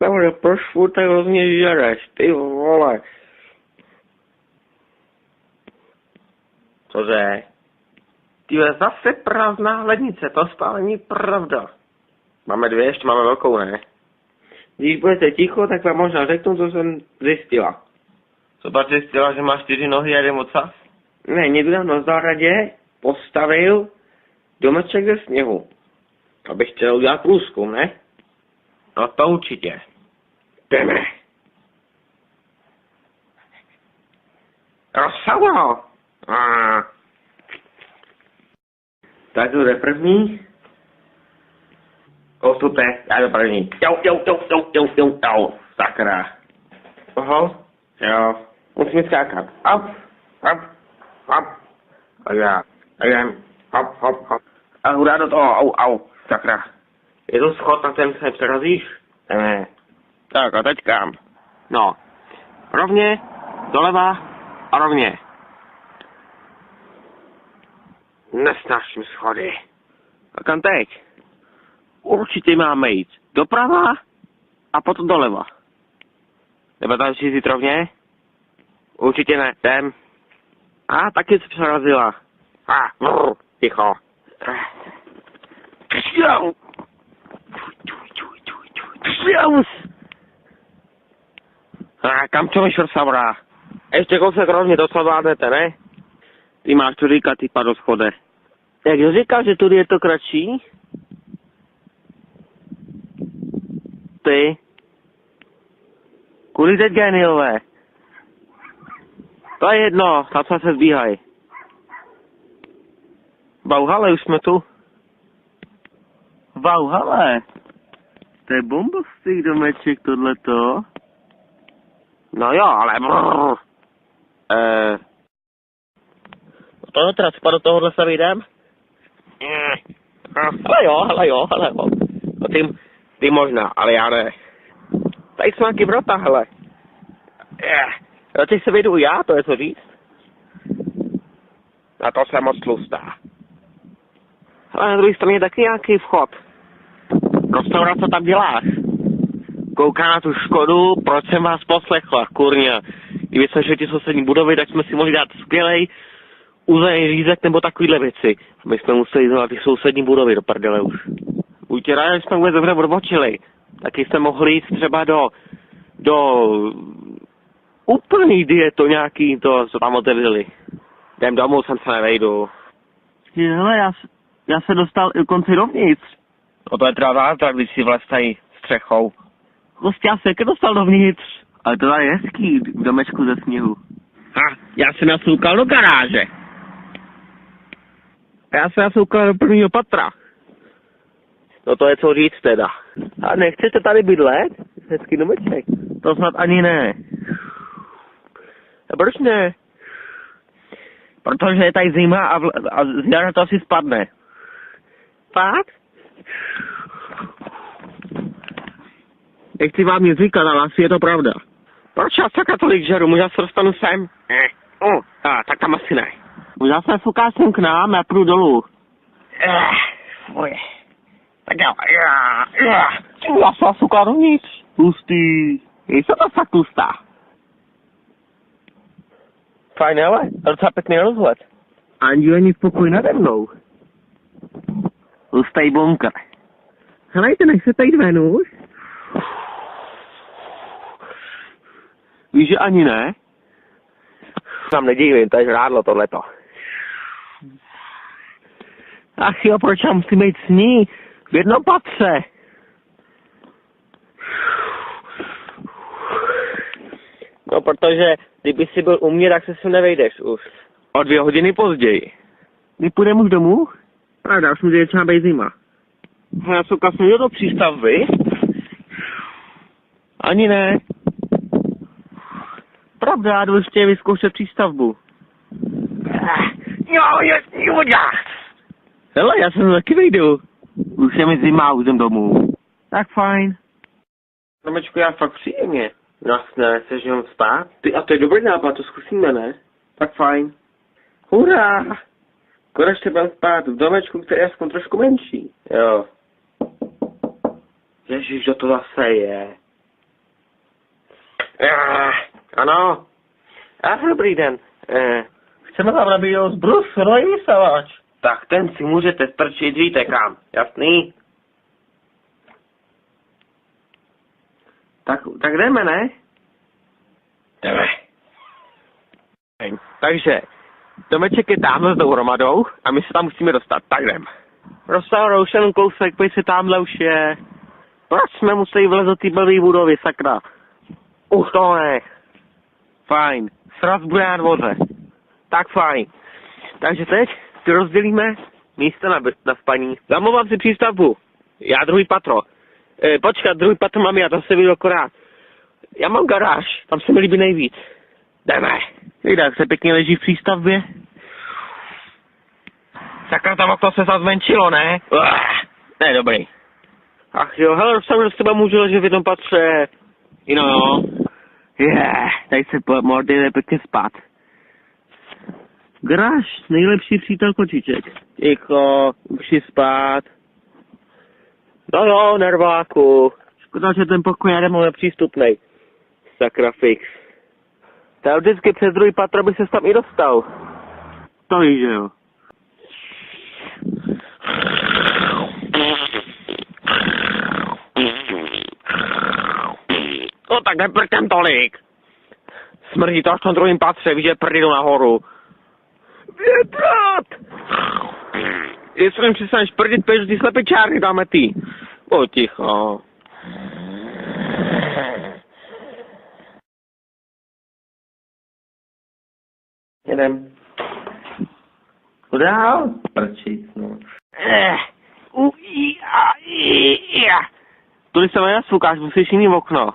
Dobře, proč furt tak hrozně žereš, ty vole. Cože? Tyhle zase prázdná lednice, to stále není pravda. Máme dvě, ještě máme velkou, ne? Když budete ticho, tak vám možná řeknu, co jsem zjistila. Co pak zjistila, že má 4 nohy a jeden ocas? Ne, někdo na zahradě postavil domeček ze sněhu. Abych chtěl udělat průzkum, ne? No to určitě. Jdeme. Rozsado! Tak to jde první. O, super, já jdu první. Jo. Sakra. Aha. Jo. Musíme skákat. Hop. A já. Hop. A hurá do toho, au. Sakra. Je to schod, na kterém se přerazíš? Ne. Tak a teď kam? No. Rovně, doleva a rovně. Nesnáším schody. A kam teď? Určitě máme jít doprava a potom doleva. Nebo tam si jít rovně? Určitě ne, jdem. A taky se přerazila. Ticho. Kam čo šorsavra? Ještě kousek rovně, to co zvládnete, ne? Ty máš tu říkat, ty padoschode. Jak říkáš, že tudy je to kratší? Ty? Kudy teď geniové? To je jedno, tam se zbíhaj. Bauhale, už jsme tu. Bauhale? To je bombovský domeček tohleto. No jo, ale brrr. To teda co do tohohle se vyjdem? Hele jo. No ty možná, ale já ne. Tady jsou nějaký vrota, hele. Teď se vyjdu já, to je co říct. A to jsem moc tlustá. Ale na druhé straně taky nějaký vchod. Restaurace, co tam děláš? Kouká na tu Škodu, proč jsem vás poslechla, kurňa. Kdyby jsme šli ty sousední budovy, tak jsme si mohli dát skvělej uzený řízek nebo takovýhle věci. My jsme museli znát ty sousední budovy do prdele už. Buďte rádi, že jsme vůbec dobře odbočili. Taky jsme mohli jít třeba do úplný dieto nějaký to, co tam otevřeli. Jdem domů, sem se nevejdu. Hele, já se dostal i konci dovnitř. No to je teda zázrak, když si vlez tady střechou. Prostě já se taky dostal dovnitř. Ale to je hezký v domečku ze sněhu. Já jsem nasoukal do garáže. Já jsem nasoukal do prvního patra. No to je co říct teda. A nechcete tady bydlet? Hezký domeček. To snad ani ne. A proč ne? Protože je tady zima a z jara to asi spadne. Fakt? Nechci vám nic říkat, ale asi je to pravda. Proč já sakra tolik žeru? Možná se dostanu sem? Tak tam asi ne. Možná se fuká sem k nám, já půjdu dolů. Moje. Tak jo. Já se fuká dovnitř. Tlustý. Jsou to fakt tlustá. Fajn, ale docela pěkný rozhled. Ani není spokoj nade mnou. Tlustý bunkr. Helejte, nechcete jít ven už? Víš, že ani ne? Tam nedívím, to je žrádlo tohleto. Ach jo, proč já musím jít s ní? V jednom patře. No, protože kdyby jsi byl u mě, tak se sem nevejdeš už. O 2 hodiny později. My půjdeme už domů? Pravda, už může třeba být zima. Já jsem kasnil do přístavby. Ani ne. Pravda, já jdu ještě vyzkoušet přístavbu. Jo. Hele, já jsem taky vejdu. Už je mi zima, už jdem domů. Tak fajn. Domečku, já fakt příjemně. Jasné, chceš jenom spát? A to je dobrý nápad, to zkusíme, ne? Tak fajn. Hurá! Konečně budeme spát v domečku, který je aspoň trošku menší. Jo. Ježiš, kdo to zase je? Ano. Dobrý den. Chceme vám nabídnout brusrový vysavač. Tak ten si můžete strčit, víte kam. Jasný? Tak jdeme, ne? Jdeme. Takže, domeček je tamhle s tou hromadou a my se tam musíme dostat. Tak jdem. Rozsáhnou už jenom kousek, pojď se tamhle už je. Proč jsme museli vlezat do té blbý budovy, sakra? Už to ne. Fajn. Sraz bude na dvoře. Tak fajn. Takže teď si rozdělíme místa na spaní. Zamlouvám si přístavbu. Já druhý patro. Počkat, druhý patro mám já, to se viděl akorát. Já mám garáž, tam se mi líbí nejvíc. Jdeme. Jak se pěkně leží v přístavbě. Sakra, tam okno se zmenšilo, ne? Ne, dobrý. Ach jo, hele, doufám, že s teba můžu ležet v jednom patře. Jo. Tady se mordě pěkně spát. Garáž, nejlepší přítel kočiček. Ticho, už si spát. No jo, nerváku. Škoda, že ten pokoj je nepřístupnej. Sakra fix. Teoreticky přes druhý patro by se tam i dostal. To víš, že jo. No tak neprkem tolik. Smrdí to až na druhým patře, víš, že prdy nahoru. Větrat! Jestli jim přestaneš prdit, pěš ty slepičárny dáme ty. O, ticho. Jedem. Udál? Prčit, no. Tudy se mě nesfukáš, musíš jiný okno.